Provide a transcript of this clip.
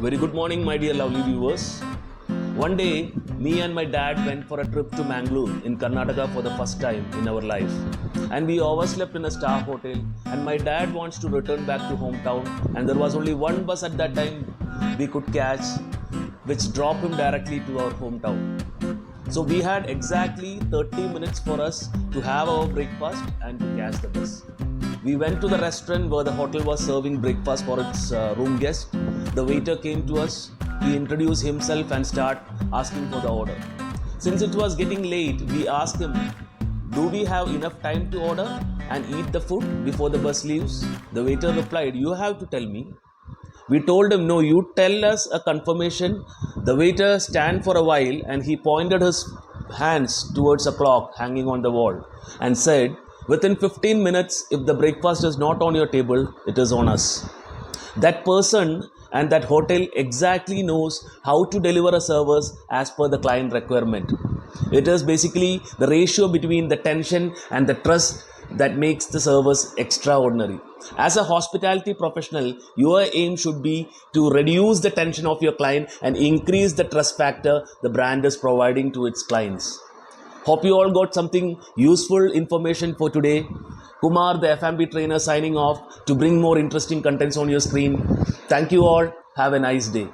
Very good morning, my dear lovely viewers. One day, me and my dad went for a trip to Bangalore in Karnataka for the first time in our life. And we overslept in a star hotel. And my dad wants to return back to hometown. And there was only one bus at that time we could catch, which dropped him directly to our hometown. So we had exactly 30 minutes for us to have our breakfast and to catch the bus. We went to the restaurant where the hotel was serving breakfast for its room guests. The waiter came to us. He introduced himself and started asking for the order. Since it was getting late, we asked him, "Do we have enough time to order and eat the food before the bus leaves?" The waiter replied, "You have to tell me." We told him, "No, you tell us a confirmation." The waiter stand for a while and he pointed his hands towards a clock hanging on the wall and said, "Within 15 minutes, if the breakfast is not on your table, it is on us." That person and that hotel exactly knows how to deliver a service as per the client requirement. It is basically the ratio between the tension and the trust that makes the service extraordinary. As a hospitality professional, your aim should be to reduce the tension of your client and increase the trust factor the brand is providing to its clients. Hope you all got something useful information for today. Kumar, the F&B trainer, signing off to bring more interesting contents on your screen. Thank you all. Have a nice day.